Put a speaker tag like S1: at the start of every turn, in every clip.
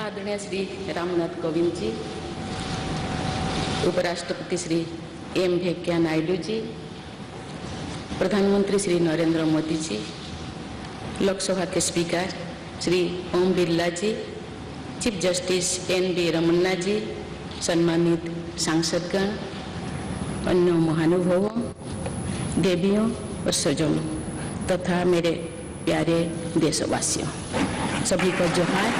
S1: आदरणीय श्री रामनाथ कोविंद जी, उपराष्ट्रपति श्री एम वेंकैया नायडू जी, प्रधानमंत्री श्री नरेंद्र मोदी जी, लोकसभा के स्पीकर श्री ओम बिरला जी, चीफ जस्टिस एन.वी. रमन्ना जी, सम्मानित सांसदगण, अन्य महानुभावों, देवियों और स्वजनों तथा मेरे प्यारे देशवासियों, सभी को जोहार।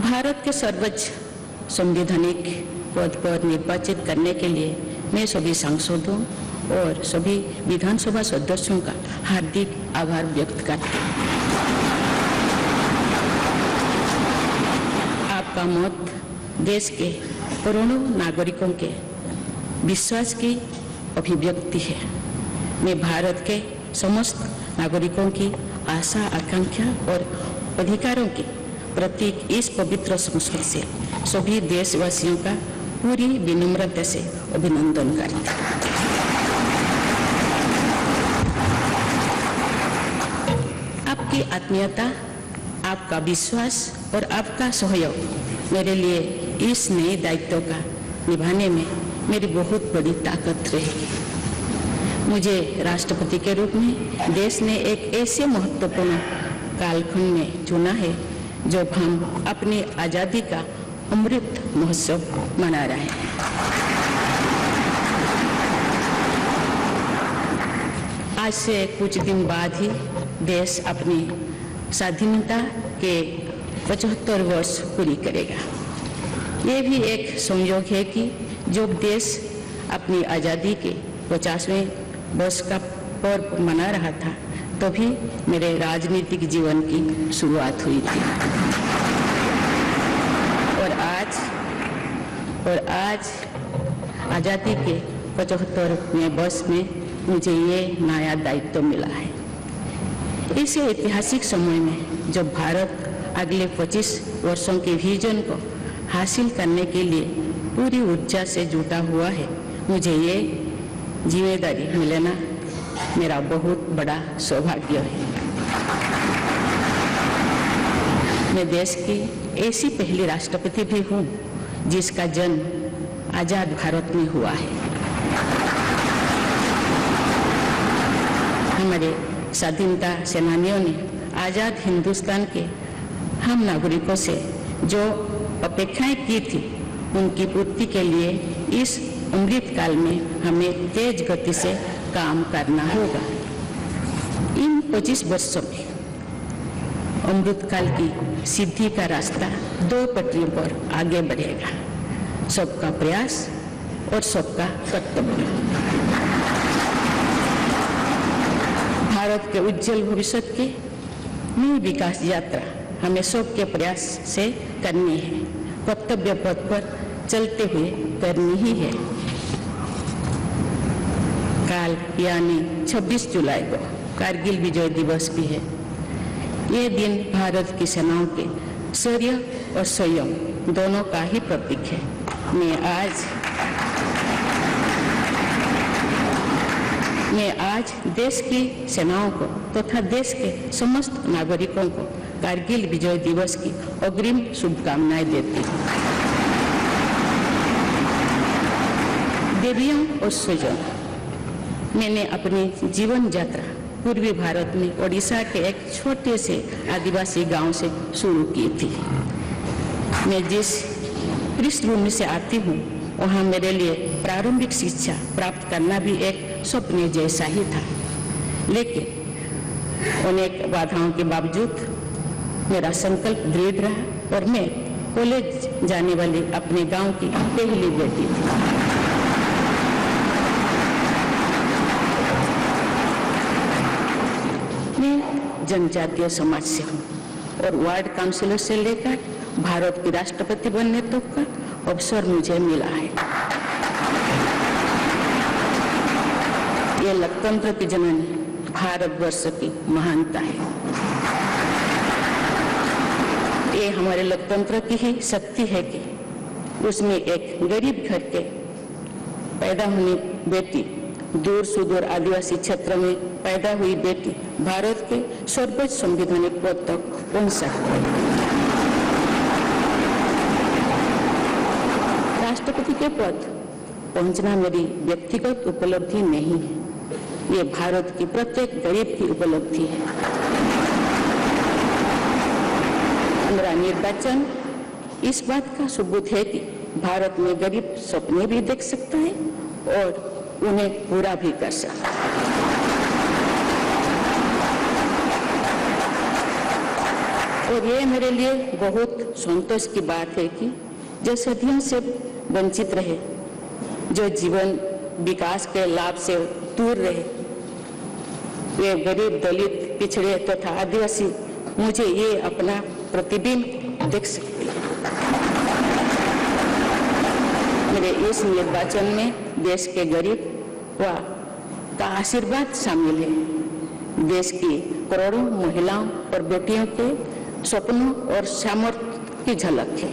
S1: भारत के सर्वोच्च संवैधानिक पद पर निर्वाचित करने के लिए मैं सभी सांसदों और सभी विधानसभा सदस्यों का हार्दिक आभार व्यक्त करती हूँ। आपका मत देश के करोड़ों नागरिकों के विश्वास की अभिव्यक्ति है। मैं भारत के समस्त नागरिकों की आशा, आकांक्षा और अधिकारों के प्रतीक इस पवित्र संसद से सभी देशवासियों का पूरी विनम्रता से अभिनंदन करती हूँ। आपकी आत्मीयता, आपका विश्वास और आपका सहयोग मेरे लिए इस नए दायित्व का निभाने में मेरी बहुत बड़ी ताकत रहेगी। मुझे राष्ट्रपति के रूप में देश ने एक ऐसे महत्वपूर्ण कालखंड में चुना है जब हम अपनी आज़ादी का अमृत महोत्सव मना रहे हैं। आज से कुछ दिन बाद ही देश अपनी स्वाधीनता के 75 वर्ष पूरी करेगा। ये भी एक संयोग है कि जब देश अपनी आज़ादी के 50वें वर्ष का पर्व मना रहा था तभी मेरे राजनीतिक जीवन की शुरुआत हुई थी। और आज आज़ादी के 75वें वर्ष में मुझे ये नया दायित्व मिला है। इस ऐतिहासिक समय में जब भारत अगले 25 वर्षों के विजन को हासिल करने के लिए पूरी ऊर्जा से जुटा हुआ है, मुझे ये जिम्मेदारी मिलना मेरा बहुत बड़ा सौभाग्य है। मैं देश की ऐसी पहली राष्ट्रपति भी हूँ जिसका जन्म आजाद भारत में हुआ है। हमारे स्वाधीनता सेनानियों ने आजाद हिंदुस्तान के हम नागरिकों से जो अपेक्षाएं की थी उनकी पूर्ति के लिए इस अमृत काल में हमें तेज गति से काम करना होगा। इन 25 वर्षों में अमृत काल की सिद्धि का रास्ता 2 पटरियों पर आगे बढ़ेगा, सबका प्रयास और सबका कर्तव्य। भारत के उज्जवल भविष्य की नई विकास यात्रा हमें सबके प्रयास से करनी है, कर्तव्य पथ पर चलते हुए करनी ही है। काल यानी 26 जुलाई को कारगिल विजय दिवस भी है। ये दिन भारत की सेनाओं के शौर्य और संयम दोनों का ही प्रतीक है। मैं आज देश की सेनाओं को तथा देश के समस्त नागरिकों को कारगिल विजय दिवस की अग्रिम शुभकामनाएं देती हूँ। देवियों और स्वजनों, मैंने अपनी जीवन यात्रा पूर्वी भारत में ओडिशा के एक छोटे से आदिवासी गांव से शुरू की थी। मैं जिस पृष्ठभूमि से आती हूँ वहाँ मेरे लिए प्रारंभिक शिक्षा प्राप्त करना भी एक स्वप्न जैसा ही था, लेकिन अनेक बाधाओं के बावजूद मेरा संकल्प दृढ़ रहा और मैं कॉलेज जाने वाली अपने गांव की पहली बेटी थी। मैं जनजातीय समाज से हूँ और वार्ड काउंसिलर से लेकर भारत की राष्ट्रपति बनने तक का अवसर मुझे मिला है। ये लोकतंत्र की जननी भारतवर्ष की महानता है। ये हमारे लोकतंत्र की ही शक्ति है कि उसमें एक गरीब घर के पैदा होने बेटी दूर सुदूर आदिवासी क्षेत्र में पैदा हुई बेटी भारत के सर्वोच्च संवैधानिक पद तक पहुंच सकती है। राष्ट्रपति के पद पहुंचना मेरी व्यक्तिगत उपलब्धि नहीं है, ये भारत की प्रत्येक गरीब की उपलब्धि है। मेरा निर्वाचन इस बात का सबूत है कि भारत में गरीब सपने भी देख सकता है और उन्हें पूरा भी कर सकता है। और ये मेरे लिए बहुत संतोष की बात है कि जो सदियों से वंचित रहे, जो जीवन विकास के लाभ से दूर रहे, वे गरीब, दलित, पिछड़े तथा आदिवासी मुझे ये अपना प्रतिबिंब देख सकते हैं। मेरे इस निर्वाचन में देश के गरीब का आशीर्वाद शामिल है। देश की करोड़ों महिलाओं और बेटियों के सपनों और सामर्थ्य की झलक है।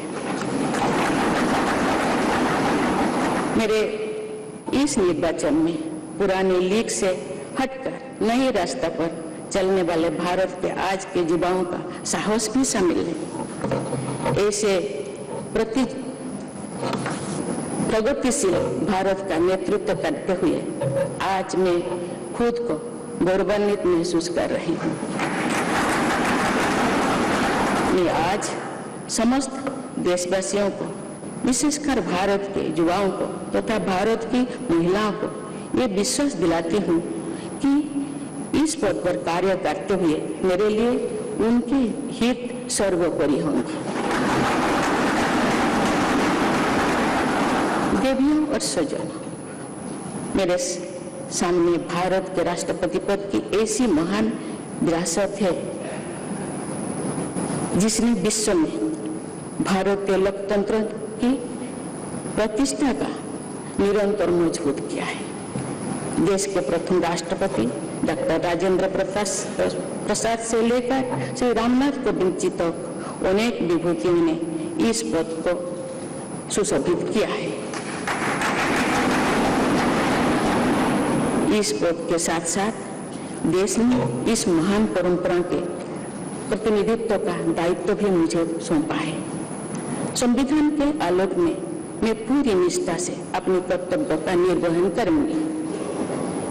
S1: मेरे इस निर्वाचन में पुरानी लीग से हटकर नए रास्ते पर चलने वाले भारत के आज के युवाओं का साहस भी शामिल है। ऐसे प्रगतिशील भारत का नेतृत्व करते हुए आज मैं खुद को गौरवान्वित महसूस कर रही हूँ। मैं आज समस्त देशवासियों को, विशेषकर भारत के युवाओं को तथा भारत की महिलाओं को ये विश्वास दिलाती हूँ कि इस पद पर कार्य करते हुए मेरे लिए उनके हित सर्वोपरि होंगे। देवियों और स्वजनों, मेरे सामने भारत के राष्ट्रपति पद की ऐसी महान विरासत है जिसने विश्व में भारतीय लोकतंत्र की प्रतिष्ठा का निरंतर मजबूत किया है। देश के प्रथम राष्ट्रपति डॉक्टर राजेंद्र प्रसाद से लेकर श्री रामनाथ कोविंद जी तक अनेक विभूतियों ने इस पद को सुशोभित किया है। इस पद के साथ साथ देश ने इस महान परंपरा के प्रतिनिधित्व का दायित्व भी मुझे सौंपा है। संविधान के आलोक में मैं पूरी निष्ठा से अपने कर्तव्य का निर्वहन करूंगी।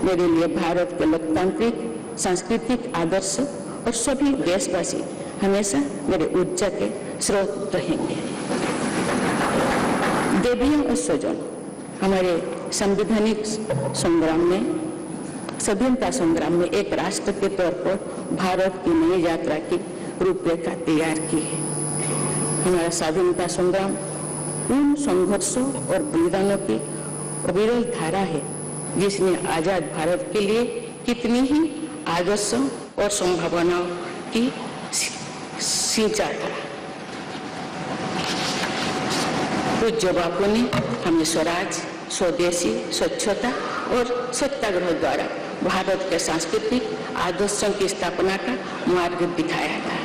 S1: मेरे लिए भारत के लोकतांत्रिक सांस्कृतिक आदर्श और सभी देशवासी हमेशा मेरे ऊर्जा के स्रोत रहेंगे। देवियों और स्वजनों, हमारे संवैधानिक संग्राम में, स्वाधीनता संग्राम में एक राष्ट्र के तौर पर भारत की नई यात्रा की रूपरेखा तैयार की है। हमारा स्वाधीनता संग्राम उन संघर्षों और बलिदानों की अविरल धारा है जिसने आजाद भारत के लिए कितनी ही आदर्शों और संभावनाओं की सिंचाई करा। पूज्य बापू ने हमें स्वराज, स्वदेशी, स्वच्छता और सत्याग्रह द्वारा भारत के सांस्कृतिक आदर्शों की स्थापना का मार्ग दिखाया था।